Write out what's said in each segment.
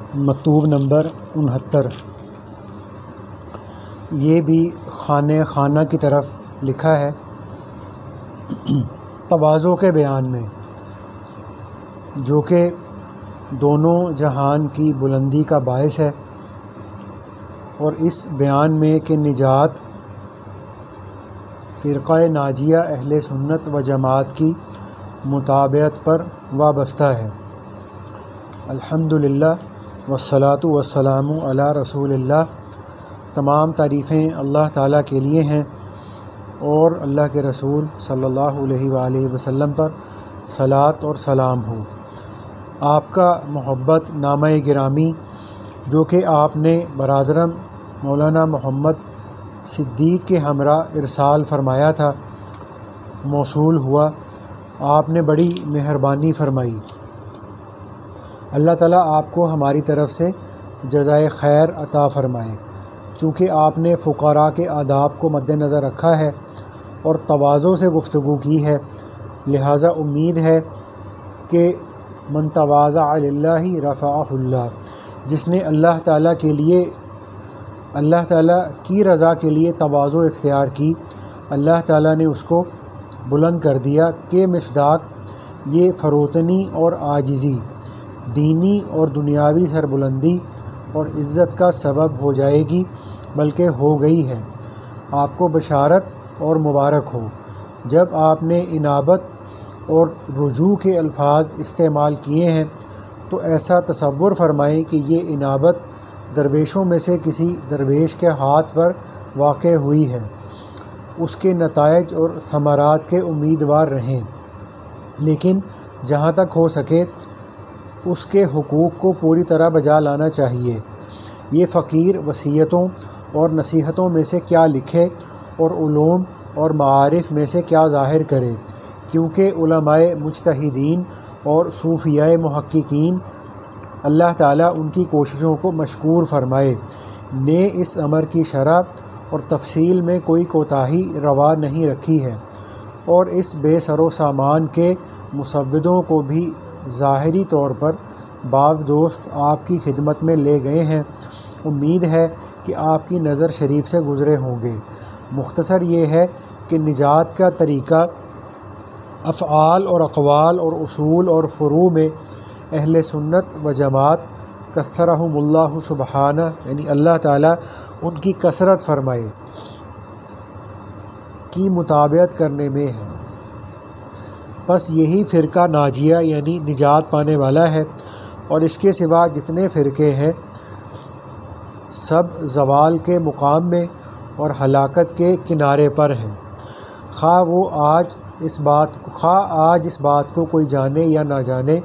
مکتوب نمبر 69، یہ بھی خانہ کی طرف لکھا ہے۔ تواضع کے بیان میں، جو کہ دونوں جہان کی بلندی کا باعث ہے، اور اس بیان میں کہ نجات فرقہ ناجیہ اہل سنت و جماعت کی متابعت پر وابستہ ہے۔ الحمدللہ والصلاۃ والسلام علی رسول اللہ۔ تمام تعریفیں اللہ تعالیٰ کے لیے ہیں، اور اللہ کے رسول صلی اللہ علیہ وآلہ وسلم پر صلاۃ اور سلام ہو۔ آپ کا محبت نامہ گرامی جو کہ آپ نے برادرم مولانا محمد صدیق کے ہمراہ ارسال فرمایا تھا، موصول ہوا۔ آپ نے بڑی مہربانی فرمائی۔ اللہ تعالیٰ آپ کو ہماری طرف سے جزائے خیر عطا فرمائے۔ چونکہ آپ نے فقراء کے آداب کو مد نظر رکھا ہے اور تواضع سے گفتگو کی ہے، لہٰذا امید ہے کہ من تواضع للہ رفعہ اللہ، جس نے اللہ تعالیٰ کی رضا کے لیے تواضع اختیار کی، اللہ تعالیٰ نے اس کو بلند کر دیا۔ کہ مصداق یہ فروتنی اور عاجزی دینی اور دنیاوی سربلندی اور عزت کا سبب ہو جائے گی، بلکہ ہو گئی ہے۔ آپ کو بشارت اور مبارک ہو۔ جب آپ نے انابت اور رجوع کے الفاظ استعمال کیے ہیں تو ایسا تصور فرمائیں کہ یہ انابت درویشوں میں سے کسی درویش کے ہاتھ پر واقع ہوئی ہے، اس کے نتائج اور ثمرات کے امیدوار رہیں، لیکن جہاں تک ہو سکے اس کے حقوق کو پوری طرح بجا لانا چاہیے۔ یہ فقیر وصیتوں اور نصیحتوں میں سے کیا لکھے اور علوم اور معارف میں سے کیا ظاہر کرے، کیونکہ علماء مجتہدین اور صوفیاء محققین اللہ تعالیٰ ان کی کوششوں کو مشکور فرمائے نے اس امر کی شرح اور تفصیل میں کوئی کوتاہی روا نہیں رکھی ہے، اور اس بے سر و سامان کے مسودوں کو بھی ظاہری طور پر بعض دوست آپ کی خدمت میں لے گئے ہیں۔ امید ہے کہ آپ کی نظر شریف سے گزرے ہوں گے۔ مختصر یہ ہے کہ نجات کا طریقہ افعال اور اقوال اور اصول اور فروع میں اہل سنت و جماعت کثرہم اللہ سبحانہ، یعنی اللہ تعالیٰ ان کی کثرت فرمائے، کی متابعت کرنے میں ہے۔ بس یہی فرقہ ناجیہ یعنی نجات پانے والا ہے، اور اس کے سوا جتنے فرقے ہیں سب زوال کے مقام میں اور ہلاکت کے کنارے پر ہیں، خواہ آج اس بات کو کوئی جانے یا نہ جانے،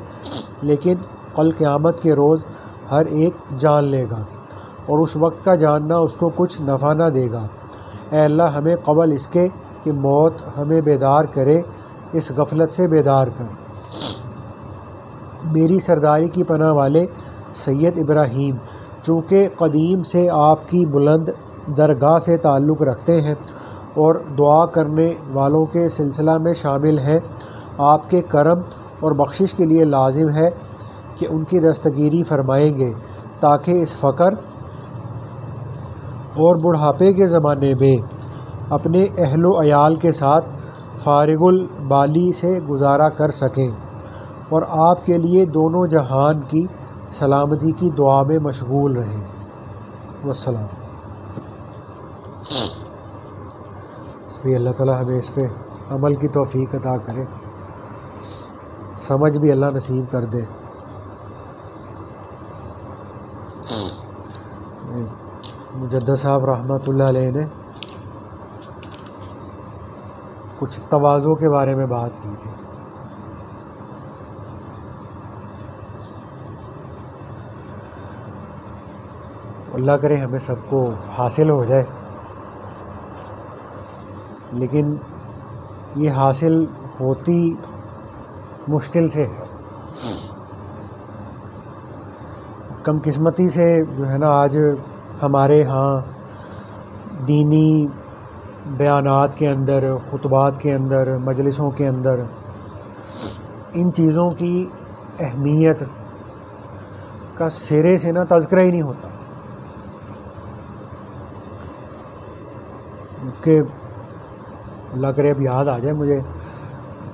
لیکن کل قیامت کے روز ہر ایک جان لے گا، اور اس وقت کا جاننا اس کو کچھ نفع نہ دے گا۔ اے اللہ ہمیں قبل اس کے کہ موت ہمیں بیدار کرے، اس غفلت سے بیدار کر۔ میری سرداری کی پناہ والے سید ابراہیم، چونکہ قدیم سے آپ کی بلند درگاہ سے تعلق رکھتے ہیں اور دعا کرنے والوں کے سلسلہ میں شامل ہیں، آپ کے کرم اور بخشش کے لیے لازم ہے کہ ان کی دستگیری فرمائیں گے، تاکہ اس فقر اور بڑھاپے کے زمانے میں اپنے اہل و عیال کے ساتھ فارغ البالی سے گزارا کر سکیں، اور آپ کے لیے دونوں جہان کی سلامتی کی دعا میں مشغول رہیں۔ والسلام۔ اللہ تعالیٰ ہمیں اس پہ عمل کی توفیق عطا کرے، سمجھ بھی اللہ نصیب کر دے۔ مجدد صاحب رحمۃ اللہ علیہ نے کچھ تواضع کے بارے میں بات کی تھی۔ اللہ کرے ہمیں سب کو حاصل ہو جائے، لیکن یہ حاصل ہوتی مشکل سے، کم قسمتی سے جو ہے نا آج ہمارے ہاں دینی بیانات کے اندر، خطبات کے اندر، مجلسوں کے اندر ان چیزوں کی اہمیت کا سرے سے نا تذکرہ ہی نہیں ہوتا کہ اللہ کرے اب یاد آ جائے مجھے،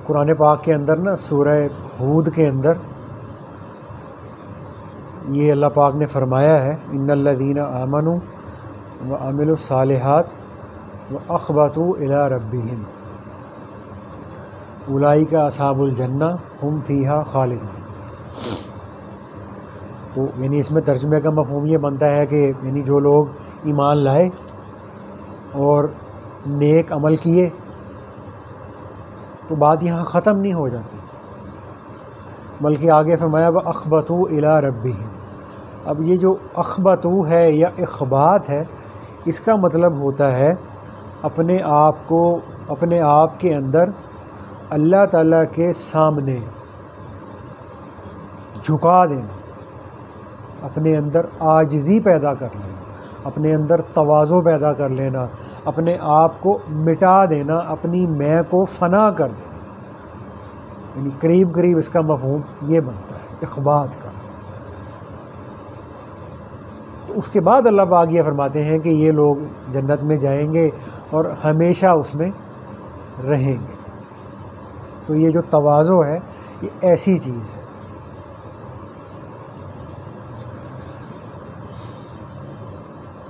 قرآن پاک کے اندر نا سورہ ہود کے اندر یہ اللہ پاک نے فرمایا ہے ان الذین آمنوا وعملوا الصالحات واخبتوا الی ربہم اولئک اصحاب الجنہ ہم فیہا خالدون۔ تو یعنی اس میں ترجمے کا مفہوم یہ بنتا ہے کہ یعنی جو لوگ ایمان لائے اور نیک عمل کیے تو بات یہاں ختم نہیں ہو جاتی، بلکہ آگے فرمایا وَأَخْبَتُوا إِلَىٰ رَبِّهِمْ۔ اب یہ جو اخبتو ہے یا اخبات ہے، اس کا مطلب ہوتا ہے اپنے آپ کو اپنے آپ کے اندر اللہ تعالیٰ کے سامنے جھکا دینا، اپنے اندر عاجزی پیدا کر لینا، اپنے اندر تواضع پیدا کر لینا، اپنے آپ کو مٹا دینا، اپنی میں کو فنا کر دینا، یعنی قریب قریب اس کا مفہوم یہ بنتا ہے اخبات کا۔ تو اس کے بعد اللہ پاک یہ فرماتے ہیں کہ یہ لوگ جنت میں جائیں گے اور ہمیشہ اس میں رہیں گے۔ تو یہ جو تواضع ہے یہ ایسی چیز ہے۔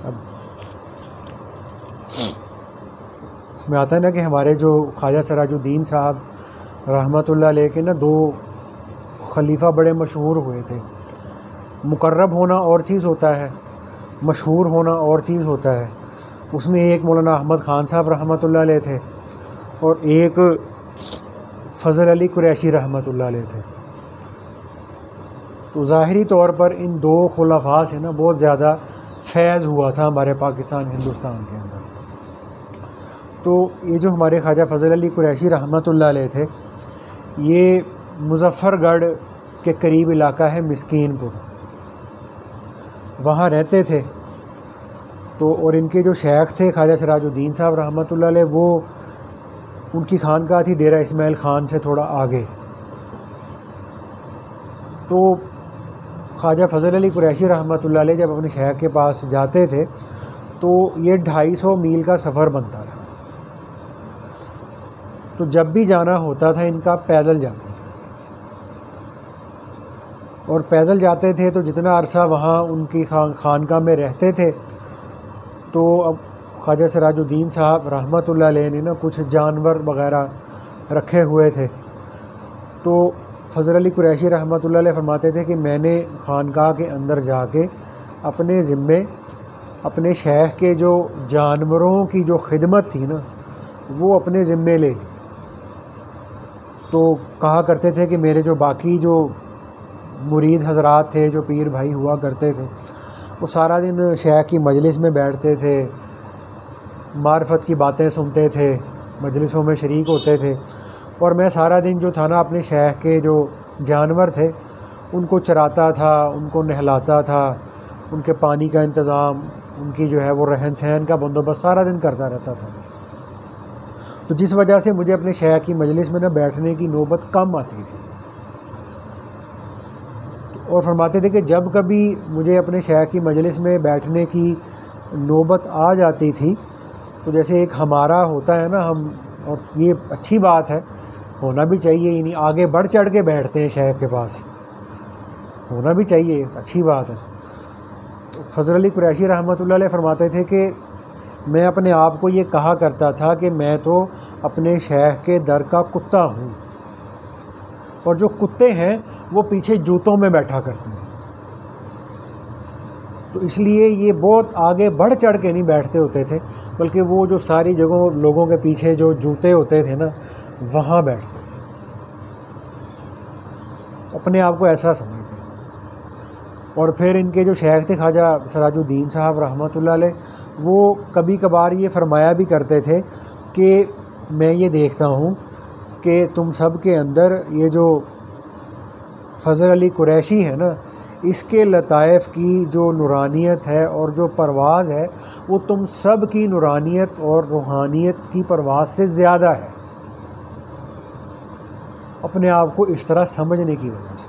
اب اس میں آتا ہے نا کہ ہمارے جو خواجہ سراج الدین صاحب رحمۃ اللہ علیہ کے نا 2 خلیفہ بڑے مشہور ہوئے تھے۔ مقرب ہونا اور چیز ہوتا ہے، مشہور ہونا اور چیز ہوتا ہے۔ اس میں ایک مولانا احمد خان صاحب رحمۃ اللہ علیہ تھے اور ایک فضل علی قریشی رحمۃ اللہ علیہ تھے۔ تو ظاہری طور پر ان 2 خلفاء سے نا بہت زیادہ فیض ہوا تھا ہمارے پاکستان ہندوستان کے اندر۔ تو یہ جو ہمارے خواجہ فضل علی قریشی رحمۃ اللہ علیہ تھے، یہ مظفر گڑھ کے قریب علاقہ ہے مسکین پور، وہاں رہتے تھے۔ تو اور ان کے جو شیخ تھے خواجہ سراج الدین صاحب رحمۃ اللہ علیہ، وہ ان کی خانقاہ تھی ڈیرہ اسماعیل خان سے تھوڑا آگے۔ تو خواجہ فضل علی قریشی رحمۃ اللہ علیہ جب اپنے شیخ کے پاس جاتے تھے تو یہ 250 میل کا سفر بنتا تھا۔ تو جب بھی جانا ہوتا تھا ان کا پیدل جاتے تھے، اور پیدل جاتے تھے تو جتنا عرصہ وہاں ان کی خانقاہ میں رہتے تھے، تو اب خواجہ سراج الدین صاحب رحمۃ اللہ علیہ نے نا کچھ جانور وغیرہ رکھے ہوئے تھے۔ تو فضل علی قریشی رحمۃ اللہ علیہ فرماتے تھے کہ میں نے خانقاہ کے اندر جا کے اپنے ذمے اپنے شیخ کے جو جانوروں کی جو خدمت تھی نا وہ اپنے ذمے لے لی۔ تو کہا کرتے تھے کہ میرے جو باقی جو مرید حضرات تھے، جو پیر بھائی ہوا کرتے تھے، وہ سارا دن شیخ کی مجلس میں بیٹھتے تھے، معرفت کی باتیں سنتے تھے، مجلسوں میں شریک ہوتے تھے، اور میں سارا دن جو تھا نا اپنے شیخ کے جو جانور تھے ان کو چراتا تھا، ان کو نہلاتا تھا، ان کے پانی کا انتظام، ان کی جو ہے وہ رہن سہن کا بندوبست سارا دن کرتا رہتا تھا۔ تو جس وجہ سے مجھے اپنے شیخ کی مجلس میں نہ بیٹھنے کی نوبت کم آتی تھی، اور فرماتے تھے کہ جب کبھی مجھے اپنے شیخ کی مجلس میں بیٹھنے کی نوبت آ جاتی تھی تو جیسے ایک ہمارا ہوتا ہے نا، ہم، اور یہ اچھی بات ہے، ہونا بھی چاہیے، یعنی آگے بڑھ چڑھ کے بیٹھتے ہیں شیخ کے پاس، ہونا بھی چاہیے، اچھی بات ہے۔ تو فضل علی قریشی رحمۃ اللہ علیہ فرماتے تھے کہ میں اپنے آپ کو یہ کہا کرتا تھا کہ میں تو اپنے شیخ کے در کا کتا ہوں، اور جو کتے ہیں وہ پیچھے جوتوں میں بیٹھا کرتے ہیں۔ تو اس لیے یہ بہت آگے بڑھ چڑھ کے نہیں بیٹھتے ہوتے تھے، بلکہ وہ جو ساری جگہوں لوگوں کے پیچھے جو جوتے ہوتے تھے نا وہاں بیٹھتے تھے، اپنے آپ کو ایسا سمجھتے تھے۔ اور پھر ان کے جو شیخ تھے خواجہ سراج الدین صاحب رحمۃ اللہ علیہ، وہ کبھی کبھار یہ فرمایا بھی کرتے تھے کہ میں یہ دیکھتا ہوں کہ تم سب کے اندر یہ جو فضل علی قریشی ہے نا، اس کے لطائف کی جو نورانیت ہے اور جو پرواز ہے وہ تم سب کی نورانیت اور روحانیت کی پرواز سے زیادہ ہے، اپنے آپ کو اس طرح سمجھنے کی وجہ سے۔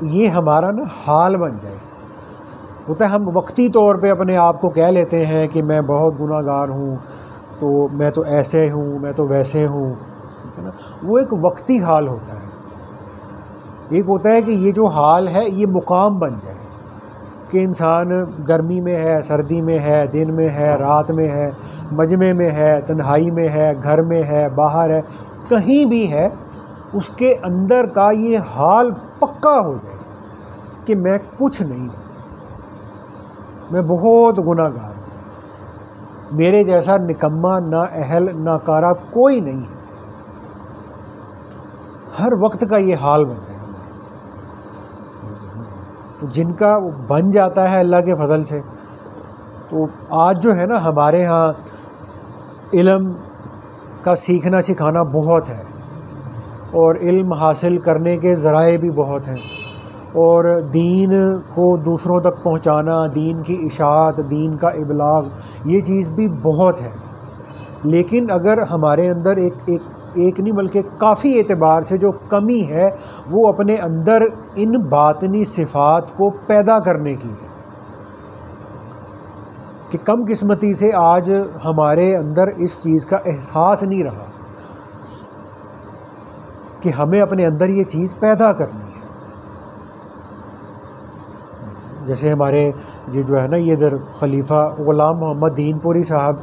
یہ ہمارا نا حال بن جائے. ہوتا ہے ہم وقتی طور پہ اپنے آپ کو کہہ لیتے ہیں کہ میں بہت گناہ گار ہوں، تو میں تو ایسے ہوں، میں تو ویسے ہوں، ٹھیک ہے نا. وہ ایک وقتی حال ہوتا ہے. ایک ہوتا ہے کہ یہ جو حال ہے یہ مقام بن جائے کہ انسان گرمی میں ہے، سردی میں ہے، دن میں ہے، رات میں ہے، مجمع میں ہے، تنہائی میں ہے، گھر میں ہے، باہر ہے، کہیں بھی ہے، اس کے اندر کا یہ حال پکا ہو جائے کہ میں کچھ نہیں ہوں، میں بہت گناہ گار ہوں، میرے جیسا نکما، نااہل، ناکارہ کوئی نہیں ہے. ہر وقت کا یہ حال بن جائے. تو جن کا وہ بن جاتا ہے اللہ کے فضل سے. تو آج جو ہے نا ہمارے ہاں علم کا سیکھنا سکھانا بہت ہے، اور علم حاصل کرنے کے ذرائع بھی بہت ہیں، اور دین کو دوسروں تک پہنچانا، دین کی اشاعت، دین کا ابلاغ، یہ چیز بھی بہت ہے. لیکن اگر ہمارے اندر ایک نہیں بلکہ کافی اعتبار سے جو کمی ہے وہ اپنے اندر ان باطنی صفات کو پیدا کرنے کی ہے. کہ کم قسمتی سے آج ہمارے اندر اس چیز کا احساس نہیں رہا کہ ہمیں اپنے اندر یہ چیز پیدا کرنی ہے. جیسے ہمارے جو ہے نا یہ ادھر خلیفہ غلام محمد دین پوری صاحب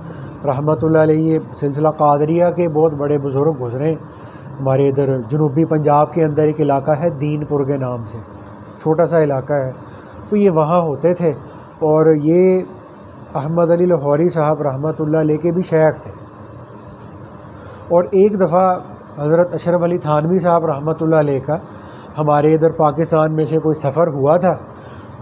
رحمۃ اللہ علیہ، سلسلہ قادریہ کے بہت بڑے بزرگ گزرے. ہمارے ادھر جنوبی پنجاب کے اندر ایک علاقہ ہے دین پور کے نام سے، چھوٹا سا علاقہ ہے. تو یہ وہاں ہوتے تھے، اور یہ احمد علی لاہوری صاحب رحمۃ اللہ علیہ کے بھی شیخ تھے. اور ایک دفعہ حضرت اشرف علی تھانوی صاحب رحمۃ اللہ علیہ کا ہمارے ادھر پاکستان میں سے کوئی سفر ہوا تھا،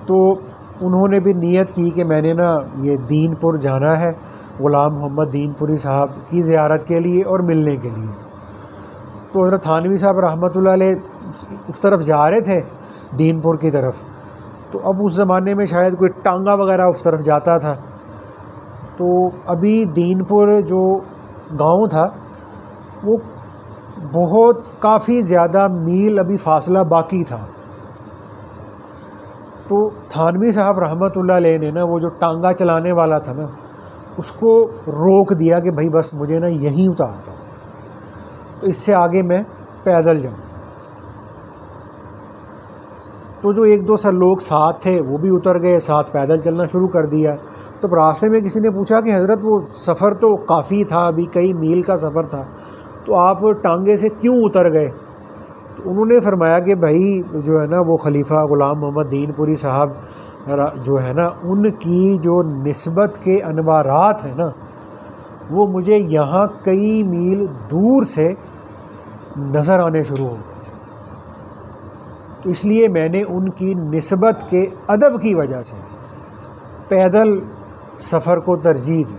تو انہوں نے بھی نیت کی کہ میں نے نا یہ دین پور جانا ہے غلام محمد دین پوری صاحب کی زیارت کے لیے اور ملنے کے لیے. تو حضرت تھانوی صاحب رحمۃ اللہ علیہ اس طرف جا رہے تھے دین پور کی طرف. تو اب اس زمانے میں شاید کوئی ٹانگا وغیرہ اس طرف جاتا تھا. تو ابھی دین پور جو گاؤں تھا وہ بہت کافی زیادہ میل ابھی فاصلہ باقی تھا. تو تھانوی صاحب رحمۃ اللہ علیہ نے نا وہ جو ٹانگا چلانے والا تھا نا اس کو روک دیا کہ بھائی بس مجھے نا یہیں اتار دو، تو اس سے آگے میں پیدل جاؤں. تو جو ایک دو سر لوگ ساتھ تھے وہ بھی اتر گئے، ساتھ پیدل چلنا شروع کر دیا. تو راستے میں کسی نے پوچھا کہ حضرت وہ سفر تو کافی تھا، ابھی کئی میل کا سفر تھا، تو آپ ٹانگے سے کیوں اتر گئے؟ تو انہوں نے فرمایا کہ بھائی جو ہے نا وہ خلیفہ غلام محمد دین پوری صاحب جو ہے نا ان کی جو نسبت کے انوارات ہیں نا وہ مجھے یہاں کئی میل دور سے نظر آنے شروع ہو گئے تھے. تو اس لیے میں نے ان کی نسبت کے ادب کی وجہ سے پیدل سفر کو ترجیح دی.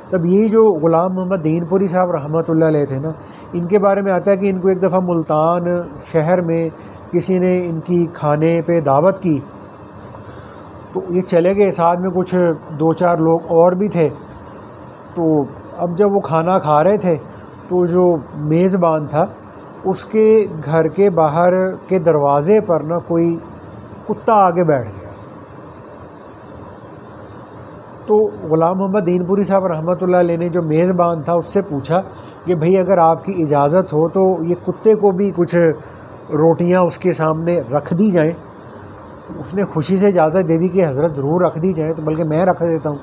تب یہی جو غلام محمد دین پوری صاحب رحمۃ اللہ علیہ تھے نا، ان کے بارے میں آتا ہے کہ ان کو ایک دفعہ ملتان شہر میں کسی نے ان کی کھانے پہ دعوت کی، تو یہ چلے گئے، ساتھ میں کچھ دو چار لوگ اور بھی تھے. تو اب جب وہ کھانا کھا رہے تھے تو جو میزبان تھا اس کے گھر کے باہر کے دروازے پر نا کوئی کتا آگے بیٹھ گیا. تو غلام محمد دین پوری صاحب رحمۃ اللہ علیہ نے جو میزبان تھا اس سے پوچھا کہ بھئی اگر آپ کی اجازت ہو تو یہ کتے کو بھی کچھ روٹیاں اس کے سامنے رکھ دی جائیں. تو اس نے خوشی سے اجازت دے دی کہ حضرت ضرور رکھ دی جائیں، تو بلکہ میں رکھ دیتا ہوں.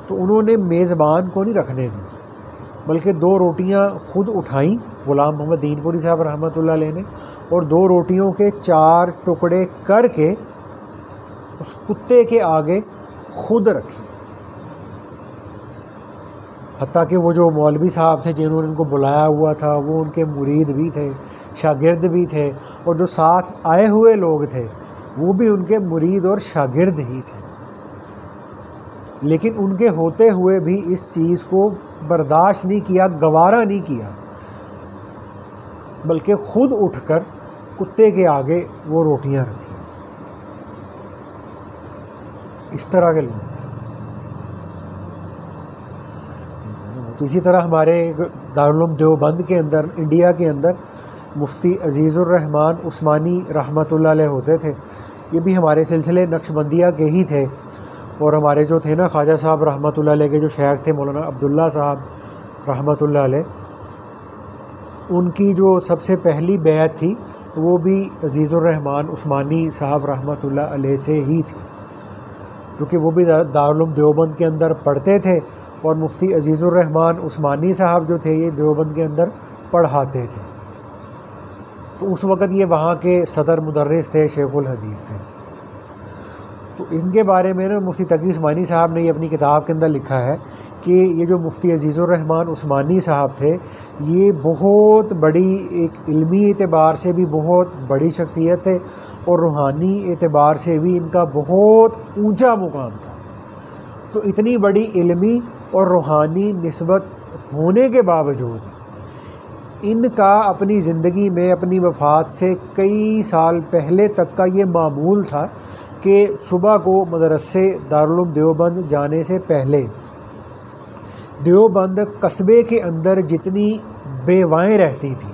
تو انہوں نے میزبان کو نہیں رکھنے دی، بلکہ دو روٹیاں خود اٹھائیں غلام محمد دین پوری صاحب رحمۃ اللہ علیہ نے، اور دو روٹیوں کے 4 ٹکڑے کر کے اس کتے کے آگے خود رکھے. حتیٰ کہ وہ جو مولوی صاحب تھے جنہوں نے ان کو بلایا ہوا تھا وہ ان کے مرید بھی تھے، شاگرد بھی تھے، اور جو ساتھ آئے ہوئے لوگ تھے وہ بھی ان کے مرید اور شاگرد ہی تھے. لیکن ان کے ہوتے ہوئے بھی اس چیز کو برداشت نہیں کیا، گوارا نہیں کیا، بلکہ خود اٹھ کر کتے کے آگے وہ روٹیاں رکھی. اس طرح کے لوگ تھے. تو اسی طرح ہمارے دارالعلوم دیوبند کے اندر، انڈیا کے اندر مفتی عزیز الرحمان عثمانی رحمۃ اللہ علیہ ہوتے تھے. یہ بھی ہمارے سلسلے نقشبندیہ کے ہی تھے، اور ہمارے جو تھے نا خواجہ صاحب رحمۃ اللہ علیہ کے جو شیخ تھے مولانا عبداللہ صاحب رحمۃ اللہ علیہ، ان کی جو سب سے پہلی بیعت تھی وہ بھی عزیز الرحمان عثمانی صاحب رحمۃ اللہ علیہ سے ہی تھی، کیونکہ وہ بھی دارالعلوم دیوبند کے اندر پڑھتے تھے، اور مفتی عزیز الرحمان عثمانی صاحب جو تھے یہ دیوبند کے اندر پڑھاتے تھے. تو اس وقت یہ وہاں کے صدر مدرس تھے، شیخ الحدیث تھے. تو ان کے بارے میں نا مفتی تقی عثمانی صاحب نے یہ اپنی کتاب کے اندر لکھا ہے کہ یہ جو مفتی عزیز الرحمان عثمانی صاحب تھے یہ بہت بڑی، ایک علمی اعتبار سے بھی بہت بڑی شخصیت تھے، اور روحانی اعتبار سے بھی ان کا بہت اونچا مقام تھا. تو اتنی بڑی علمی اور روحانی نسبت ہونے کے باوجود ان کا اپنی زندگی میں اپنی وفات سے کئی سال پہلے تک کا یہ معمول تھا کہ صبح کو مدرسے دارالعلوم دیوبند جانے سے پہلے دیوبند قصبے کے اندر جتنی بیوائیں رہتی تھیں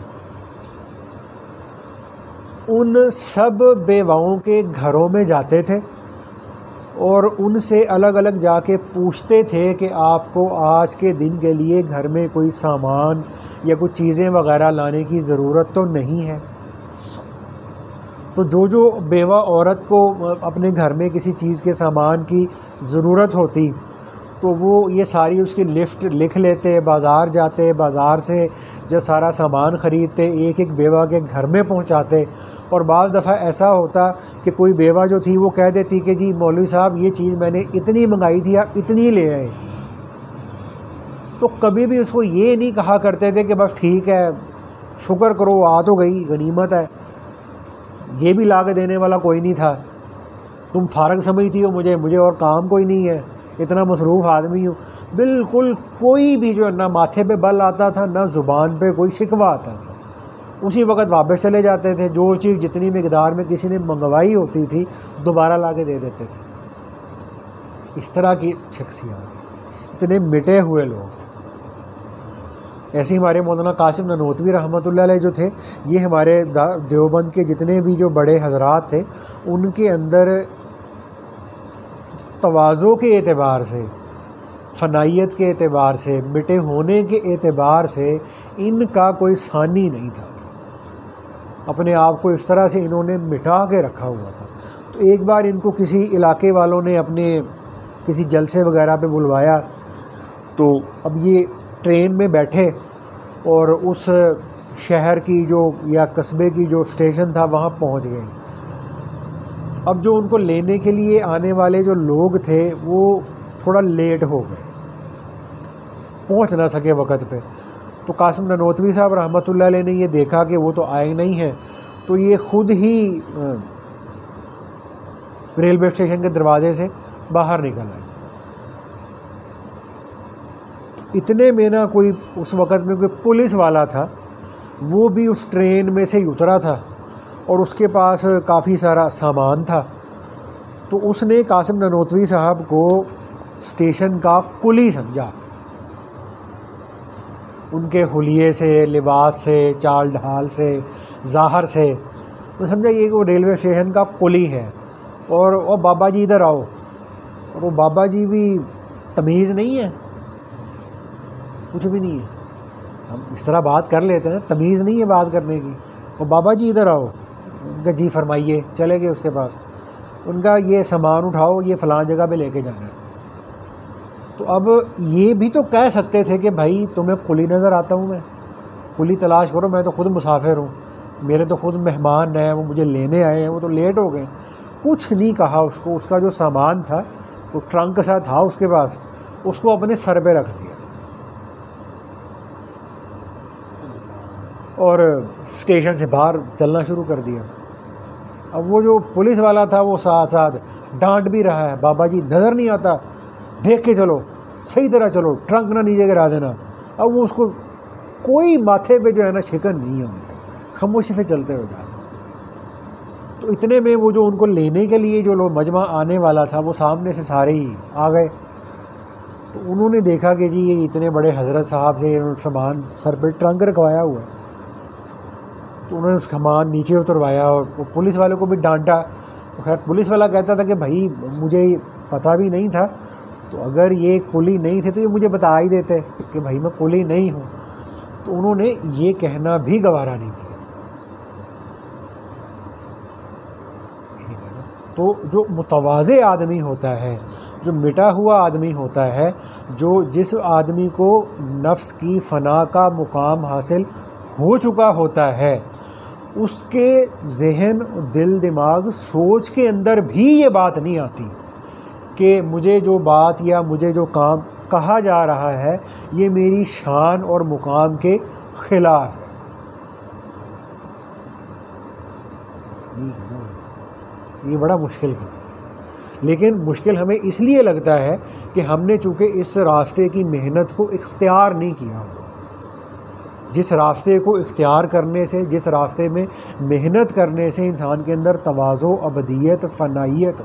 ان سب بیواؤں کے گھروں میں جاتے تھے، اور ان سے الگ الگ جا کے پوچھتے تھے کہ آپ کو آج کے دن کے لیے گھر میں کوئی سامان یا کچھ چیزیں وغیرہ لانے کی ضرورت تو نہیں ہے. تو جو بیوہ عورت کو اپنے گھر میں کسی چیز کے سامان کی ضرورت ہوتی تو وہ یہ ساری اس کی لسٹ لکھ لیتے، بازار جاتے، بازار سے جو سارا سامان خریدتے ایک ایک بیوہ کے گھر میں پہنچاتے. اور بعض دفعہ ایسا ہوتا کہ کوئی بیوہ جو تھی وہ کہہ دیتی کہ جی مولوی صاحب یہ چیز میں نے اتنی منگائی تھی آپ اتنی لے آئے. تو کبھی بھی اس کو یہ نہیں کہا کرتے تھے کہ بس ٹھیک ہے شکر کرو آ تو گئی غنیمت ہے، یہ بھی لا کے دینے والا کوئی نہیں تھا، تم فارغ سمجھتی ہو مجھے اور کام کوئی نہیں ہے، اتنا مصروف آدمی ہوں. بالکل کوئی بھی جو نہ ماتھے پہ بل آتا تھا نہ زبان پہ کوئی شکوہ آتا تھا، اسی وقت واپس چلے جاتے تھے. جو چیز جتنی مقدار میں کسی نے منگوائی ہوتی تھی دوبارہ لا کے دے دیتے تھے. اس طرح کی شخصیات، اتنے مٹے ہوئے لوگ تھے. ایسے ہمارے مولانا قاسم نانوتوی رحمۃ اللہ علیہ جو تھے یہ ہمارے دیوبند کے جتنے بھی جو بڑے حضرات تھے ان کے اندر تواضع کے اعتبار سے، فنائیت کے اعتبار سے، مٹے ہونے کے اعتبار سے ان کا کوئی ثانی نہیں تھا. اپنے آپ کو اس طرح سے انہوں نے مٹا کے رکھا ہوا تھا. تو ایک بار ان کو کسی علاقے والوں نے اپنے کسی جلسے وغیرہ پہ بلوایا، تو اب یہ ٹرین میں بیٹھے اور اس شہر کی جو یا قصبے کی جو اسٹیشن تھا وہاں پہنچ گئے. اب جو ان کو لینے کے لیے آنے والے جو لوگ تھے وہ تھوڑا لیٹ ہو گئے، پہنچ نہ سکے وقت پہ. تو قاسم نانوتوی صاحب رحمۃ اللہ علیہ نے یہ دیکھا کہ وہ تو آئے نہیں ہیں، تو یہ خود ہی ریلوے اسٹیشن کے دروازے سے باہر نکل آئے. اتنے میں نا کوئی اس وقت میں کوئی پولیس والا تھا، وہ بھی اس ٹرین میں سے ہی اترا تھا اور اس کے پاس کافی سارا سامان تھا. تو اس نے قاسم نانوتوی صاحب کو اسٹیشن کا کلی سمجھا، ان کے حلیے سے، لباس سے، چال ڈھال سے، ظاہر سے تو سمجھا یہ وہ ریلوے اسٹیشن کا کلی ہے. اور بابا جی ادھر آؤ. اور وہ بابا جی بھی تمیز نہیں ہے، کچھ بھی نہیں ہے. ہم اس طرح بات کر لیتے ہیں، تمیز نہیں ہے بات کرنے کی. اور بابا جی ادھر آؤ. ان کا جی فرمائیے. چلے گئے اس کے پاس. ان کا یہ سامان اٹھاؤ، یہ فلاں جگہ پہ لے کے جانا ہے. تو اب یہ بھی تو کہہ سکتے تھے کہ بھائی تمہیں کلی نظر آتا ہوں، میں کلی تلاش کرو، میں تو خود مسافر ہوں، میرے تو خود مہمان ہیں، وہ مجھے لینے آئے ہیں، وہ تو لیٹ ہو گئے. کچھ نہیں کہا اس کو. اس کا جو سامان تھا وہ ٹرنک سا تھا اس کے پاس، اس کو اپنے سر پہ رکھ دیا اور اسٹیشن سے باہر چلنا شروع کر دیا. اب وہ جو پولیس والا تھا وہ ساتھ ساتھ ڈانٹ بھی رہا ہے، بابا جی نظر نہیں آتا، دیکھ کے چلو، صحیح طرح چلو، ٹرنک نہ نیچے گرا دینا. اب وہ اس کو کوئی ماتھے پہ جو ہے نا شکن نہیں ہے، ان کو خاموشی سے چلتے ہوئے جا. تو اتنے میں وہ جو ان کو لینے کے لیے جو لوگ مجمع آنے والا تھا وہ سامنے سے سارے ہی آ گئے. تو انہوں نے دیکھا کہ جی یہ اتنے بڑے حضرت صاحب سے سامان سر پہ ٹرنک رکھوایا ہوا ہے. تو انہوں نے اس کمان نیچے اتروایا اور پولیس والے کو بھی ڈانٹا. تو خیر پولیس والا کہتا تھا کہ بھائی مجھے پتہ بھی نہیں تھا، تو اگر یہ کلی نہیں تھے تو یہ مجھے بتا ہی دیتے کہ بھائی میں کلی نہیں ہوں. تو انہوں نے یہ کہنا بھی گوارا نہیں کیا. تو جو متواضع آدمی ہوتا ہے، جو مٹا ہوا آدمی ہوتا ہے، جس آدمی کو نفس کی فنا کا مقام حاصل ہو چکا ہوتا ہے، اس کے ذہن، دل، دماغ، سوچ کے اندر بھی یہ بات نہیں آتی کہ مجھے جو بات یا مجھے جو کام کہا جا رہا ہے یہ میری شان اور مقام کے خلاف ہے. یہ بڑا مشکل ہے، لیکن مشکل ہمیں اس لیے لگتا ہے کہ ہم نے چونکہ اس راستے کی محنت کو اختیار نہیں کیا. جس راستے کو اختیار کرنے سے، جس راستے میں محنت کرنے سے انسان کے اندر تواضع، ابدیت، فنائیت،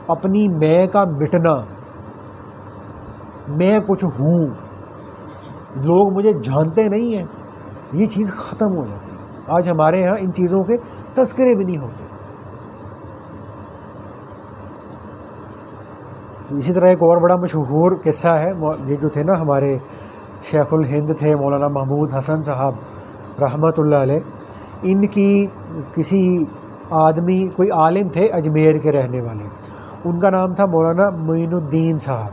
اپنی میں کا مٹنا، میں کچھ ہوں، لوگ مجھے جانتے نہیں ہیں، یہ چیز ختم ہو جاتی ہے. آج ہمارے ہاں ان چیزوں کے تذکرے بھی نہیں ہوتے. اسی طرح ایک اور بڑا مشہور قصہ ہے، یہ جو تھے نا ہمارے شیخ الہند تھے مولانا محمود حسن صاحب رحمۃ اللہ علیہ، ان کی کسی آدمی، کوئی عالم تھے اجمیر کے رہنے والے، ان کا نام تھا مولانا معین الدین صاحب.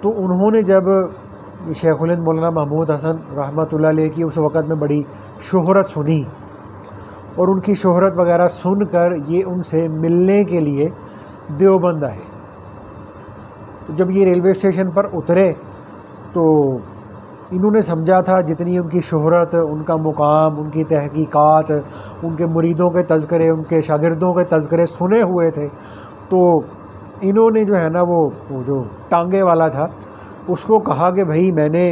تو انہوں نے جب شیخ الہند مولانا محمود حسن رحمۃ اللہ علیہ کی اس وقت میں بڑی شہرت سنی، اور ان کی شہرت وغیرہ سن کر یہ ان سے ملنے کے لیے دیوبند آئے. تو جب یہ ریلوے اسٹیشن پر اترے تو انہوں نے سمجھا تھا جتنی ان کی شہرت، ان کا مقام، ان کی تحقیقات، ان کے مریدوں کے تذکرے، ان کے شاگردوں کے تذکرے سنے ہوئے تھے، تو انہوں نے جو ہے نا وہ جو ٹانگے والا تھا اس کو کہا کہ بھائی میں نے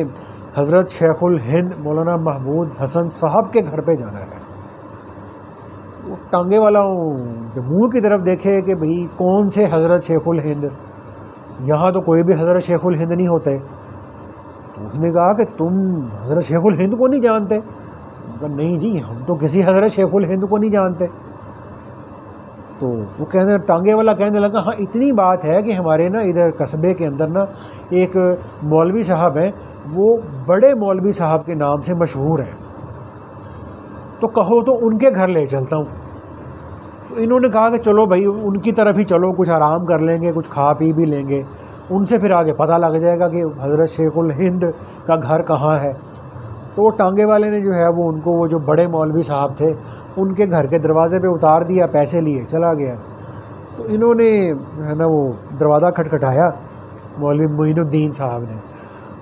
حضرت شیخ الہند مولانا محمود حسن صاحب کے گھر پہ جانا ہے. وہ ٹانگے والا منہ کی طرف دیکھے کہ بھائی کون سے حضرت شیخ الہند، یہاں تو کوئی بھی حضرت شیخ الہند نہیں ہوتے. تو اس نے کہا کہ تم حضرت شیخ الہند کو نہیں جانتے؟ نہیں جی ہم تو کسی حضرت شیخ الہند کو نہیں جانتے. تو وہ ٹانگے والا کہنے لگا ہاں اتنی بات ہے کہ ہمارے نا ادھر قصبے کے اندر نا ایک مولوی صاحب ہیں، وہ بڑے مولوی صاحب کے نام سے مشہور ہیں، تو کہو تو ان کے گھر لے چلتا ہوں. تو انہوں نے کہا کہ چلو بھائی ان کی طرف ہی چلو، کچھ آرام کر لیں گے، کچھ کھا پی بھی لیں گے، ان سے پھر آگے پتہ لگ جائے گا کہ حضرت شیخ الہند کا گھر کہاں ہے. تو وہ ٹانگے والے نے جو ہے وہ ان کو، وہ جو بڑے مولوی صاحب تھے، ان کے گھر کے دروازے پہ اتار دیا، پیسے لیے چلا گیا. تو انہوں نے جو ہے نا وہ دروازہ کھٹکھٹایا مولوی معین الدین صاحب نے.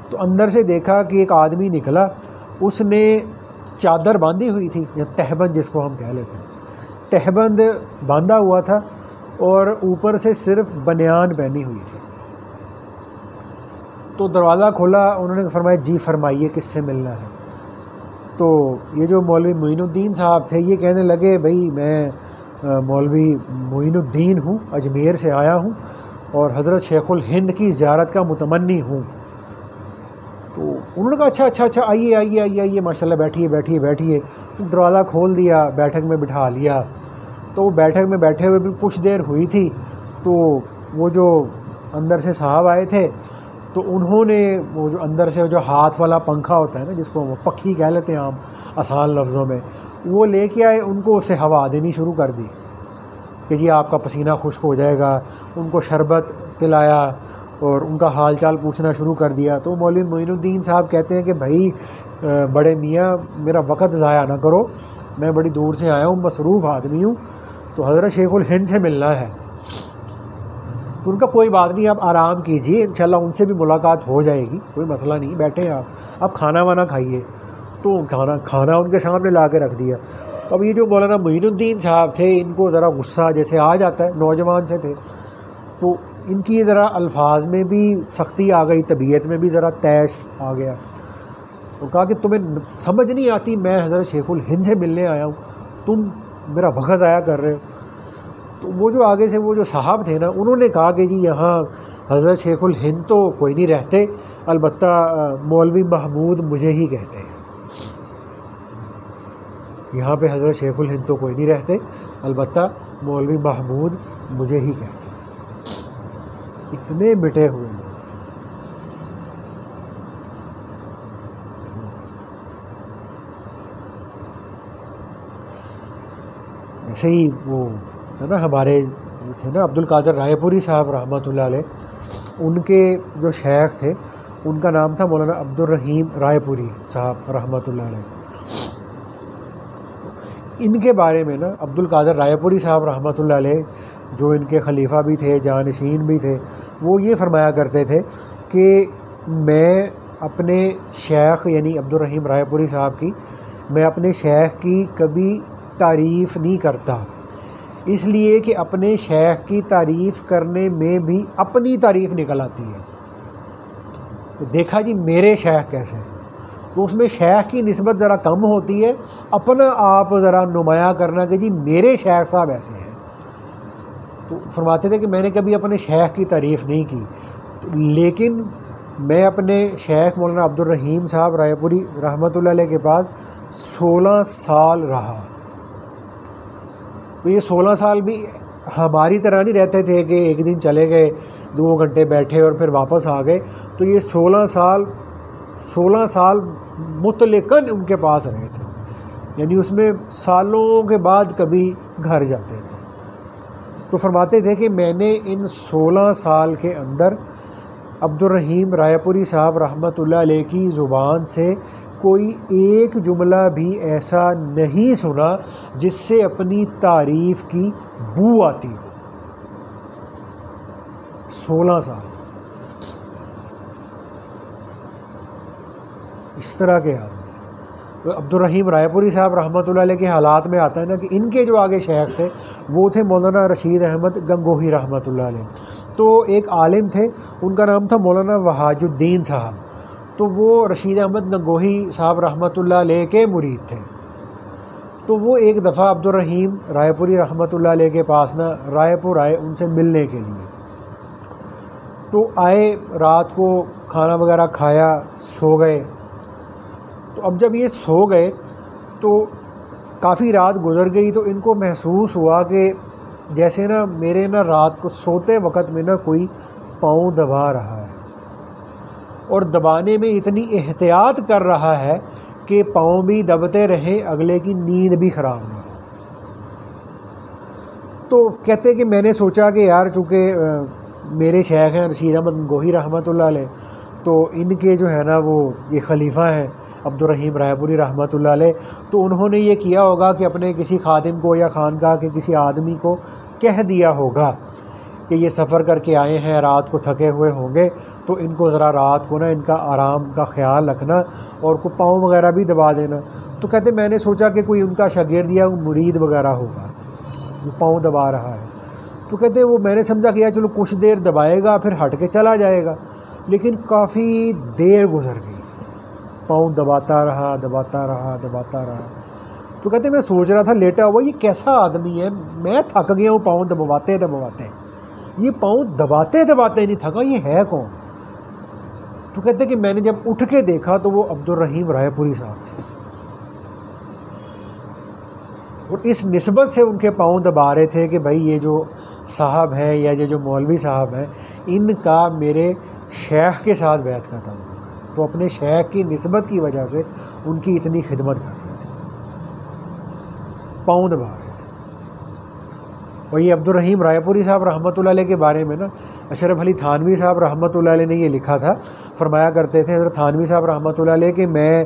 تو اندر سے دیکھا کہ ایک آدمی نکلا، اس نے چادر باندھی ہوئی تھی، یا تہبند جس کو ہم کہہ لیتے ہیں، تہبند باندھا ہوا تھا اور اوپر سے صرف بنیان پہنی ہوئی تھی. تو دروازہ کھولا، انہوں نے فرمایا جی فرمائیے کس سے ملنا ہے. تو یہ جو مولوی معین الدین صاحب تھے یہ کہنے لگے بھائی میں مولوی معین الدین ہوں، اجمیر سے آیا ہوں اور حضرت شیخ الہند کی زیارت کا متمنی ہوں. تو انہوں نے کہا اچھا آئیے ماشاءاللہ بیٹھیے. دروازہ کھول دیا، بیٹھک میں بٹھا لیا. تو بیٹھک میں بیٹھے ہوئے بھی کچھ دیر ہوئی تھی تو وہ جو اندر سے صاحب آئے تھے تو انہوں نے وہ جو اندر سے جو ہاتھ والا پنکھا ہوتا ہے نا، جس کو وہ پکھی کہہ لیتے ہیں عام آسان لفظوں میں، وہ لے کے آئے، ان کو اس سے ہوا دینی شروع کر دی کہ جی آپ کا پسینہ خشک ہو جائے گا. ان کو شربت پلایا اور ان کا حال چال پوچھنا شروع کر دیا. تو مولوی معین الدین صاحب کہتے ہیں کہ بھائی بڑے میاں میرا وقت ضائع نہ کرو، میں بڑی دور سے آیا ہوں، مصروف آدمی ہوں، تو حضرت شیخ الہند سے ملنا ہے. تو ان کا کوئی بات نہیں، آپ آرام کیجیے، انشاءاللہ ان سے بھی ملاقات ہو جائے گی، کوئی مسئلہ نہیں، بیٹھیں آپ کھانا وانا کھائیے. تو کھانا ان کے سامنے لا کے رکھ دیا. تو اب یہ جو مولانا معین الدین صاحب تھے ان کو ذرا غصہ جیسے آ جاتا ہے، نوجوان سے تھے، تو ان کی ذرا الفاظ میں بھی سختی آ گئی، طبیعت میں بھی ذرا طیش آ گیا. تو کہا کہ تمہیں سمجھ نہیں آتی میں حضرت شیخ الہند سے ملنے آیا ہوں، تم میرا وقت ضائع کر رہے ہو. تو وہ جو آگے سے وہ جو صاحب تھے نا، انہوں نے کہا کہ جی یہاں حضرت شیخ الہند تو کوئی نہیں رہتے، البتہ مولوی محمود مجھے ہی کہتے ہیں. یہاں پہ حضرت شیخ الہند تو کوئی نہیں رہتے، البتہ مولوی محمود مجھے ہی کہتے ہیں، اتنے مٹے ہوئے لوگ۔ ایسے ہی وہ ہے نا، ہمارے تھے نا عبد القادر رائے پوری صاحب رحمۃ اللہ علیہ، ان کے جو شیخ تھے ان کا نام تھا مولانا عبد الرحیم رائے پوری صاحب رحمۃ اللہ علیہ۔ ان کے بارے میں نا عبد القادر رائے پوری صاحب رحمۃ اللہ علیہ، جو ان کے خلیفہ بھی تھے، جانشین بھی تھے، وہ یہ فرمایا کرتے تھے کہ میں اپنے شیخ یعنی عبد الرحیم رائے پوری صاحب کی، میں اپنے شیخ کی کبھی تعریف نہیں کرتا، اس لیے کہ اپنے شیخ کی تعریف کرنے میں بھی اپنی تعریف نکل آتی ہے۔ دیکھا جی میرے شیخ کیسے ہیں، تو اس میں شیخ کی نسبت ذرا کم ہوتی ہے، اپنا آپ ذرا نمایاں کرنا کہ جی میرے شیخ صاحب ایسے ہیں۔ تو فرماتے تھے کہ میں نے کبھی اپنے شیخ کی تعریف نہیں کی، لیکن میں اپنے شیخ مولانا عبد الرحیم صاحب رائے پوری رحمۃ اللہ علیہ کے پاس 16 سال رہا۔ تو یہ 16 سال بھی ہماری طرح نہیں رہتے تھے کہ ایک دن چلے گئے 2 گھنٹے بیٹھے اور پھر واپس آ گئے، تو یہ 16 سال مطلقاً ان کے پاس رہے تھے، یعنی اس میں سالوں کے بعد کبھی گھر جاتے تھے۔ تو فرماتے تھے کہ میں نے ان 16 سال کے اندر عبد الرحیم رائے پوری صاحب رحمۃ اللہ علیہ کی زبان سے کوئی ایک جملہ بھی ایسا نہیں سنا جس سے اپنی تعریف کی بو آتی ہو۔ 16 سال اس طرح کے آدمی۔ تو عبد الرحیم رائے پوری صاحب رحمۃ اللہ علیہ کے حالات میں آتا ہے نا کہ ان کے جو آگے شیخ تھے وہ تھے مولانا رشید احمد گنگوہی رحمۃ اللہ علیہ۔ تو ایک عالم تھے، ان کا نام تھا مولانا وہاج الدین صاحب، تو وہ رشید احمد گنگوہی صاحب رحمۃ اللہ علیہ کے مرید تھے۔ تو وہ ایک دفعہ عبد الرحیم رائے پوری رحمۃ اللہ علیہ کے پاس نا رائے پور آئے ان سے ملنے کے لیے۔ تو آئے، رات کو کھانا وغیرہ کھایا، سو گئے۔ تو اب جب یہ سو گئے تو کافی رات گزر گئی، تو ان کو محسوس ہوا کہ جیسے نا میرے نا رات کو سوتے وقت میں نا کوئی پاؤں دبا رہا ہے، اور دبانے میں اتنی احتیاط کر رہا ہے کہ پاؤں بھی دبتے رہیں، اگلے کی نیند بھی خراب نہ ہو۔ تو کہتے کہ میں نے سوچا کہ یار چونکہ میرے شیخ ہیں رشید احمد گنگوہی رحمۃ اللہ علیہ، تو ان کے جو ہے نا وہ یہ خلیفہ ہیں عبد الرحیم رائے پوری رحمۃ اللہ علیہ، تو انہوں نے یہ کیا ہوگا کہ اپنے کسی خادم کو یا خانقاہ کے کسی آدمی کو کہہ دیا ہوگا کہ یہ سفر کر کے آئے ہیں، رات کو تھکے ہوئے ہوں گے، تو ان کو ذرا رات کو نا ان کا آرام کا خیال رکھنا اور کو پاؤں وغیرہ بھی دبا دینا۔ تو کہتے میں نے سوچا کہ کوئی ان کا شاگرد یا مرید وغیرہ ہوگا جو پاؤں دبا رہا ہے۔ تو کہتے وہ میں نے سمجھا کہ چلو کچھ دیر دبائے گا پھر ہٹ کے چلا جائے گا، لیکن کافی دیر گزر گئی، پاؤں دباتا رہا۔ تو کہتے میں سوچ رہا تھا لیٹا ہوا یہ کیسا آدمی ہے، میں تھک گیا ہوں پاؤں دباتے، یہ پاؤں دباتے نہیں تھکا، یہ ہے کون؟ تو کہتے کہ میں نے جب اٹھ کے دیکھا تو وہ عبد الرحیم رائے پوری صاحب تھے، اور اس نسبت سے ان کے پاؤں دبا رہے تھے کہ بھائی یہ جو صاحب ہیں یا یہ جو مولوی صاحب ہیں ان کا میرے شیخ کے ساتھ بیعت کا تعلق ہے، تو اپنے شیخ کی نسبت کی وجہ سے ان کی اتنی خدمت کر رہے تھے، پاؤں دبا رہے تھے۔ اور یہ عبد الرحیم رائے پوری صاحب رحمۃ اللہ علیہ کے بارے میں نا اشرف علی تھانوی صاحب رحمۃ اللہ علیہ نے یہ لکھا تھا، فرمایا کرتے تھے حضرت تھانوی صاحب رحمۃ اللہ علیہ کہ میں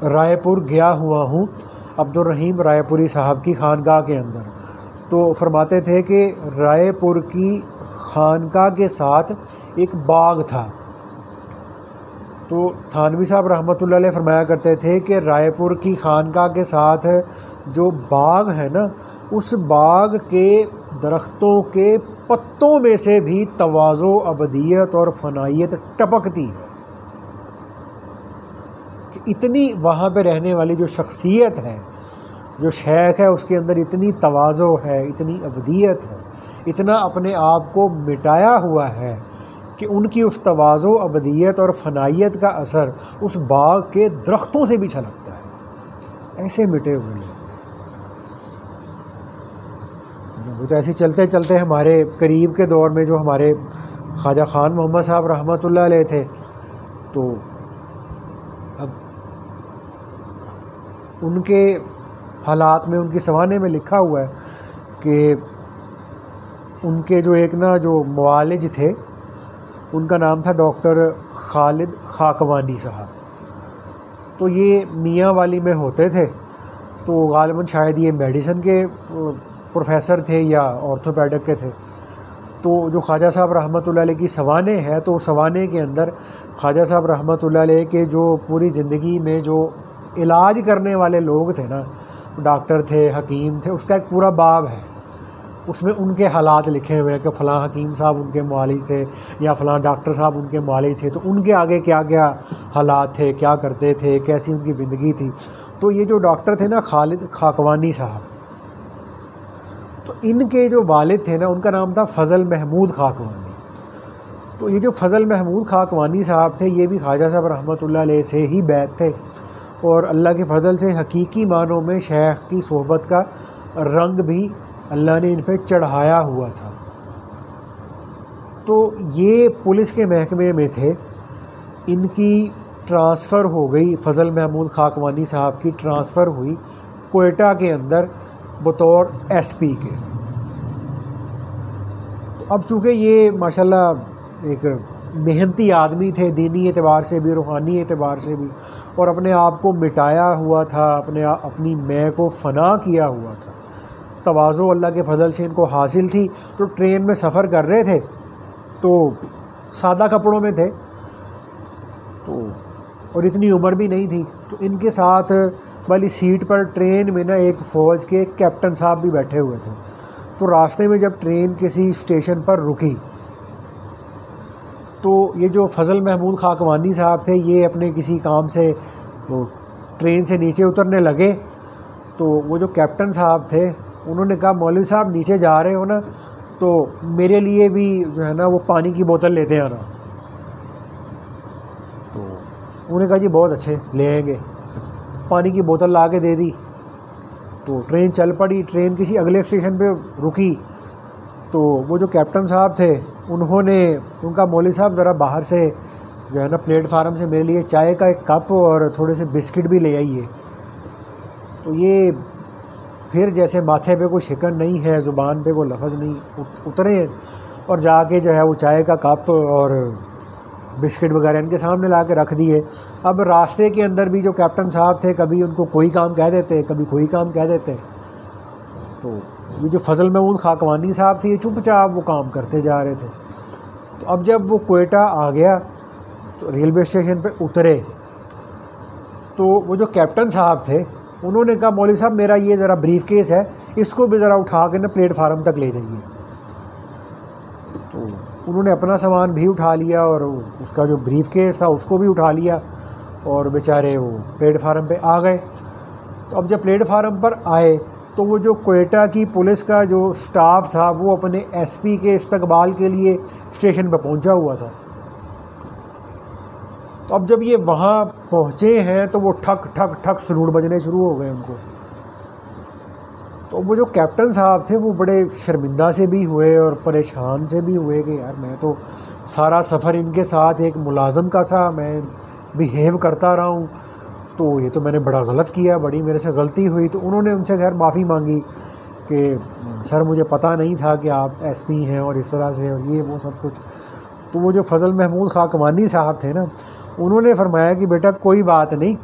رائے پور گیا ہوا ہوں عبد الرحیم رائے پوری صاحب کی خانقاہ کے اندر، تو فرماتے تھے کہ رائے پور کی خانقاہ کے ساتھ ایک باغ تھا۔ تو تھانوی صاحب رحمۃ اللہ علیہ فرمایا کرتے تھے کہ رائے پور کی خانقاہ کے ساتھ جو باغ ہے نا، اس باغ کے درختوں کے پتوں میں سے بھی تواضع، ابدیت اور فنائیت ٹپکتی ہے، کہ اتنی وہاں پہ رہنے والی جو شخصیت ہے، جو شیخ ہے، اس کے اندر اتنی تواضع ہے، اتنی ابدیت ہے، اتنا اپنے آپ کو مٹایا ہوا ہے کہ ان کی اس تواضع، ابدیت اور فنائیت کا اثر اس باغ کے درختوں سے بھی چھلکتا ہے۔ ایسے مٹے ہوئے لوگ تھے. وہ تو ایسے چلتے چلتے ہمارے قریب کے دور میں جو ہمارے خواجہ خان محمد صاحب رحمۃ اللہ علیہ تھے، تو اب ان کے حالات میں، ان کی سوانح میں لکھا ہوا ہے کہ ان کے جو ایک جو معالج تھے، ان کا نام تھا ڈاکٹر خالد خاکوانی صاحب. تو یہ میاں والی میں ہوتے تھے، تو غالباً شاید یہ میڈیسن کے پروفیسر تھے یا آرتھوپیڈک کے تھے. تو جو خواجہ صاحب رحمۃ اللہ علیہ کی سوانح ہے، تو سوانح کے اندر خواجہ صاحب رحمۃ اللہ علیہ کے جو پوری زندگی میں جو علاج کرنے والے لوگ تھے نا، ڈاکٹر تھے، حکیم تھے، اس کا ایک پورا باب ہے. اس میں ان کے حالات لکھے ہوئے ہیں کہ فلاں حکیم صاحب ان کے معالج تھے یا فلاں ڈاکٹر صاحب ان کے معالج تھے، تو ان کے آگے کیا کیا حالات تھے، کیا کرتے تھے، کیسی ان کی زندگی تھی. تو یہ جو ڈاکٹر تھے نا خالد خاکوانی صاحب، تو ان کے جو والد تھے نا، ان کا نام تھا فضل محمود خاکوانی. تو یہ جو فضل محمود خاکوانی صاحب تھے، یہ بھی خواجہ صاحب رحمۃ اللہ علیہ سے ہی بیعت تھے، اور اللہ کے فضل سے حقیقی معنوں میں شیخ کی صحبت کا رنگ بھی اللہ نے ان پہ چڑھایا ہوا تھا. تو یہ پولیس کے محکمے میں تھے. ان کی ٹرانسفر ہو گئی، فضل محمود خاکوانی صاحب کی ٹرانسفر ہوئی کوئٹہ کے اندر بطور ایس پی کے. تو اب چونکہ یہ ماشاءاللہ ایک محنتی آدمی تھے، دینی اعتبار سے بھی، روحانی اعتبار سے بھی، اور اپنے آپ کو مٹایا ہوا تھا، اپنی میں کو فنا کیا ہوا تھا. تواضع اللہ کے فضل سے ان کو حاصل تھی. تو ٹرین میں سفر کر رہے تھے، تو سادہ کپڑوں میں تھے، تو اور اتنی عمر بھی نہیں تھی. تو ان کے ساتھ والی سیٹ پر ٹرین میں ایک فوج کے کیپٹن صاحب بھی بیٹھے ہوئے تھے. تو راستے میں جب ٹرین کسی اسٹیشن پر رکی، تو یہ جو فضل محمود خاکوانی صاحب تھے، یہ اپنے کسی کام سے وہ ٹرین سے نیچے اترنے لگے. تو وہ جو کیپٹن صاحب تھے، انہوں نے کہا مولوی صاحب نیچے جا رہے ہو نا، تو میرے لیے بھی جو ہے نا وہ پانی کی بوتل لیتے آنا. تو انہوں نے کہا جی بہت اچھے، لے آئیں گے. پانی کی بوتل لا کے دے دی. تو ٹرین چل پڑی. ٹرین کسی اگلے اسٹیشن پہ رکی. تو وہ جو کیپٹن صاحب تھے، ان کا مولوی صاحب ذرا باہر سے جو ہے نا پلیٹ فارم سے میرے لیے چائے کا ایک کپ اور تھوڑے سے بسکٹ بھی لے آئیے. تو یہ پھر جیسے ماتھے پہ کوئی شکن نہیں ہے، زبان پہ کوئی لفظ نہیں اترے، اور جا کے جو ہے وہ چائے کا کپ اور بسکٹ وغیرہ ان کے سامنے لا کے رکھ دیے. اب راستے کے اندر بھی جو کیپٹن صاحب تھے، کبھی ان کو کوئی کام کہہ دیتے، کبھی کوئی کام کہہ دیتے. تو یہ جو فضل محمود خاکوانی صاحب تھے، یہ چپ چاپ وہ کام کرتے جا رہے تھے. تو اب جب وہ کوئٹہ آ گیا، تو ریلوے اسٹیشن پہ اترے، تو وہ جو کیپٹن صاحب تھے، انہوں نے کہا مولوی صاحب میرا یہ ذرا بریف کیس ہے، اس کو بھی ذرا اٹھا کے نا پلیٹ فارم تک لے جائیے. تو انہوں نے اپنا سامان بھی اٹھا لیا، اور اس کا جو بریف کیس تھا اس کو بھی اٹھا لیا، اور بیچارے وہ پلیٹ فارم پہ آ گئے. تو اب جب پلیٹ فارم پر آئے، تو وہ جو کوئٹہ کی پولیس کا جو سٹاف تھا، وہ اپنے ایس پی کے استقبال کے لیے اسٹیشن پہ پہنچا ہوا تھا. تو اب جب یہ وہاں پہنچے ہیں، تو وہ ٹھک ٹھک ٹھک سروڑ بجنے شروع ہو گئے ان کو. تو وہ جو کیپٹن صاحب تھے، وہ بڑے شرمندہ سے بھی ہوئے اور پریشان سے بھی ہوئے کہ یار میں تو سارا سفر ان کے ساتھ ایک ملازم کا سا میں بیہیو کرتا رہا ہوں، تو یہ تو میں نے بڑا غلط کیا، بڑی میرے سے غلطی ہوئی. تو انہوں نے ان سے خیر معافی مانگی کہ سر مجھے پتہ نہیں تھا کہ آپ ایس پی ہیں اور اس طرح سے، اور یہ وہ سب کچھ. تو وہ جو فضل محمود خاکوانی صاحب تھے نا، انہوں نے فرمایا کہ بیٹا کوئی بات نہیں،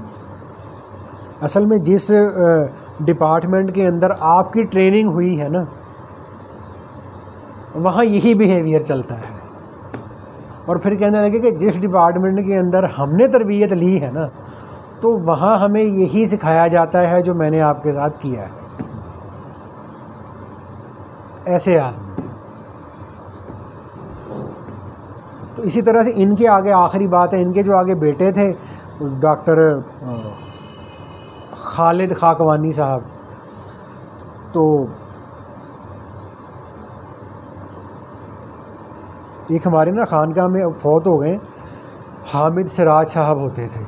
اصل میں جس ڈپارٹمنٹ کے اندر آپ کی ٹریننگ ہوئی ہے نا، وہاں یہی بیہیویئر چلتا ہے. اور پھر کہنے لگے کہ جس ڈپارٹمنٹ کے اندر ہم نے تربیت لی ہے نا، تو وہاں ہمیں یہی سکھایا جاتا ہے جو میں نے آپ کے ساتھ کیا ہے. ایسے آدمی تھے. تو اسی طرح سے ان کے آگے آخری بات ہے، ان کے جو آگے بیٹے تھے ڈاکٹر خالد خاکوانی صاحب، تو ایک ہمارے نا خانقاہ میں فوت ہو گئے، حامد سراج صاحب ہوتے تھے.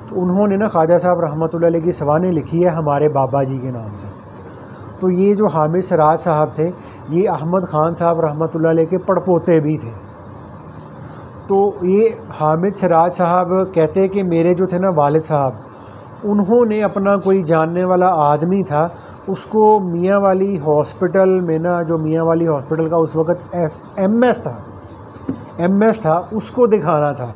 تو انہوں نے نا خواجہ صاحب رحمۃ اللہ علیہ کی سوانح لکھی ہے ہمارے بابا جی کے نام سے. تو یہ جو حامد سراج صاحب تھے یہ احمد خان صاحب رحمۃ اللہ علیہ کے پڑپوتے بھی تھے. تو یہ حامد سراج صاحب کہتے کہ میرے جو تھے نا والد صاحب انہوں نے اپنا کوئی جاننے والا آدمی تھا اس کو میاں والی ہاسپٹل میں نا، جو میاں والی ہاسپٹل کا اس وقت ایم ایس تھا اس کو دکھانا تھا.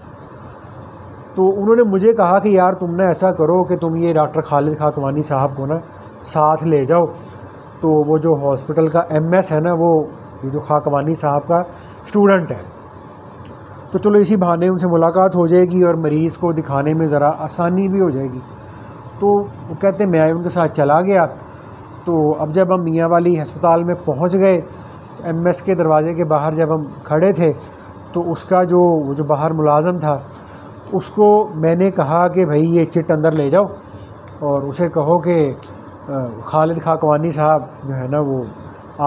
تو انہوں نے مجھے کہا کہ یار تم نے ایسا کرو کہ تم یہ ڈاکٹر خالد خاکوانی صاحب کو نا ساتھ لے جاؤ. تو وہ جو ہاسپٹل کا ایم ایس ہے نا وہ یہ جو خاکوانی صاحب کا اسٹوڈنٹ ہے. تو چلو اسی بہانے ان سے ملاقات ہو جائے گی اور مریض کو دکھانے میں ذرا آسانی بھی ہو جائے گی. تو وہ کہتے میں ان کے ساتھ چلا گیا. تو اب جب ہم میاں والی ہسپتال میں پہنچ گئے، ایم ایس کے دروازے کے باہر جب ہم کھڑے تھے تو اس کا وہ جو باہر ملازم تھا اس کو میں نے کہا کہ بھائی یہ چٹ اندر لے جاؤ اور اسے کہو کہ خالد خاکوانی صاحب جو ہے نا وہ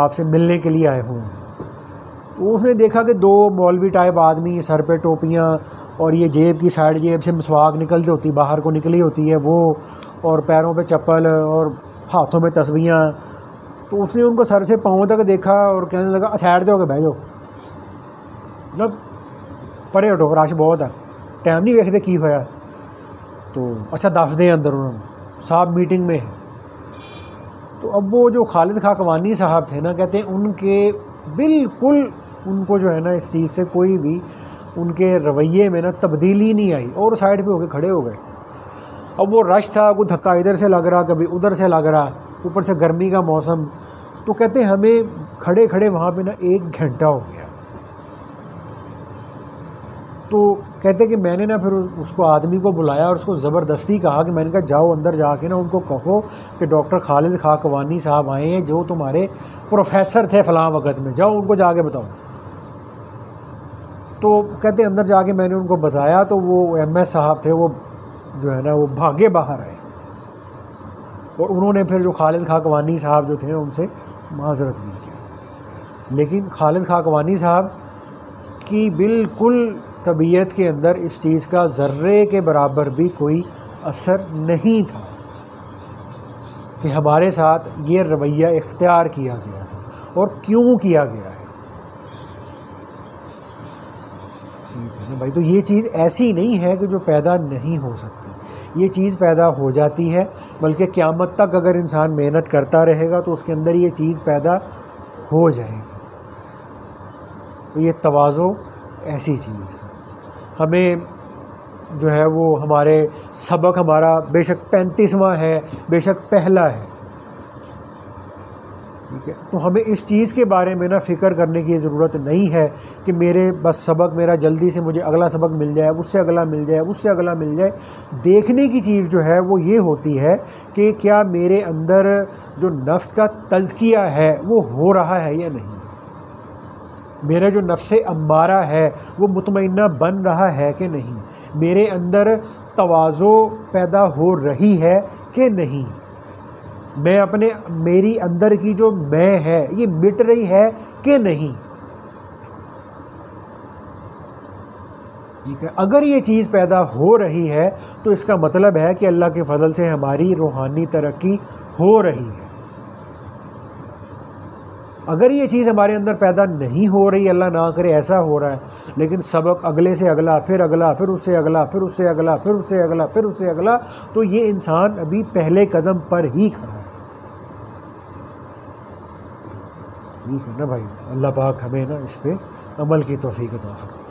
آپ سے ملنے کے لیے آئے ہوئے ہیں. تو اس نے دیکھا کہ دو مولوی ٹائپ آدمی، سر پہ ٹوپیاں اور یہ جیب کی سائڈ جیب سے مسواک نکلتی ہوتی باہر کو نکلی ہوتی ہے وہ، اور پیروں پہ چپل اور ہاتھوں میں تسبیحاں. تو اس نے ان کو سر سے پاؤں تک دیکھا اور کہنے لگا سائڈ دے ہو کے بہ جاؤ، مطلب پرے ہٹو رش بہت ہے، ٹائم نہیں ویکھتے کی ہوا. تو اچھا دس دیں اندر، انہوں نے صاحب میٹنگ میں ہے. تو اب وہ جو خالد خاکوانی صاحب تھے نا کہتے ہیں ان کے بالکل ان کو جو ہے نا اس چیز سے کوئی بھی ان کے رویے میں نا تبدیلی نہیں آئی اور سائڈ پہ ہو کے کھڑے ہو گئے. اب وہ رش تھا، کوئی دھکا ادھر سے لگ رہا کبھی ادھر سے لگ رہا، اوپر سے گرمی کا موسم. تو کہتے ہیں ہمیں کھڑے کھڑے وہاں پہ نا 1 گھنٹہ ہو گیا. تو کہتے کہ میں نے نا پھر اس کو آدمی کو بلایا اور اس کو زبردستی کہا کہ میں نے کہا جاؤ اندر جا کے نا ان کو کہو کہ ڈاکٹر خالد خاکوانی صاحب آئے ہیں جو تمہارے پروفیسر تھے فلاں وقت میں، جاؤ ان کو جا کے بتاؤ. تو کہتے اندر جا کے میں نے ان کو بتایا تو وہ ایم ایس صاحب تھے وہ جو ہے نا وہ بھاگے باہر آئے اور انہوں نے پھر جو خالد خاکوانی صاحب جو تھے ان سے معذرت بھی کی. لیکن خالد خاکوانی صاحب کی بالکل طبیعت کے اندر اس چیز کا ذرے کے برابر بھی کوئی اثر نہیں تھا کہ ہمارے ساتھ یہ رویہ اختیار کیا گیا ہے اور کیوں کیا گیا ہے. بھائی تو یہ چیز ایسی نہیں ہے کہ جو پیدا نہیں ہو سکتی، یہ چیز پیدا ہو جاتی ہے، بلکہ قیامت تک اگر انسان محنت کرتا رہے گا تو اس کے اندر یہ چیز پیدا ہو جائے گی. تو یہ تواضع ایسی چیز ہے. ہمیں جو ہے وہ ہمارے سبق ہمارا بے شک 35واں ہے، بے شک پہلا ہے، ٹھیک ہے. تو ہمیں اس چیز کے بارے میں نا فکر کرنے کی ضرورت نہیں ہے کہ میرے بس سبق میرا جلدی سے مجھے اگلا سبق مل جائے، اس سے اگلا مل جائے، اس سے اگلا مل جائے. دیکھنے کی چیز جو ہے وہ یہ ہوتی ہے کہ کیا میرے اندر جو نفس کا تزکیہ ہے وہ ہو رہا ہے یا نہیں، میرا جو نفس امارہ ہے وہ مطمئنہ بن رہا ہے کہ نہیں، میرے اندر تواضع پیدا ہو رہی ہے کہ نہیں، میں میری اندر کی جو میں ہے یہ مٹ رہی ہے کہ نہیں. ٹھیک ہے. اگر یہ چیز پیدا ہو رہی ہے تو اس کا مطلب ہے کہ اللہ کے فضل سے ہماری روحانی ترقی ہو رہی ہے. اگر یہ چیز ہمارے اندر پیدا نہیں ہو رہی، اللہ نہ کرے ایسا ہو رہا ہے، لیکن سبق اگلے سے اگلا، پھر اگلا، پھر اس سے اگلا، پھر اس سے اگلا، پھر اس سے اگلا، پھر اس سے اگلا، تو یہ انسان ابھی پہلے قدم پر ہی کھڑا ہے. ٹھیک ہے نا بھائی. اللہ پاک ہمیں نا اس پہ عمل کی توفیق عطا فرمائے.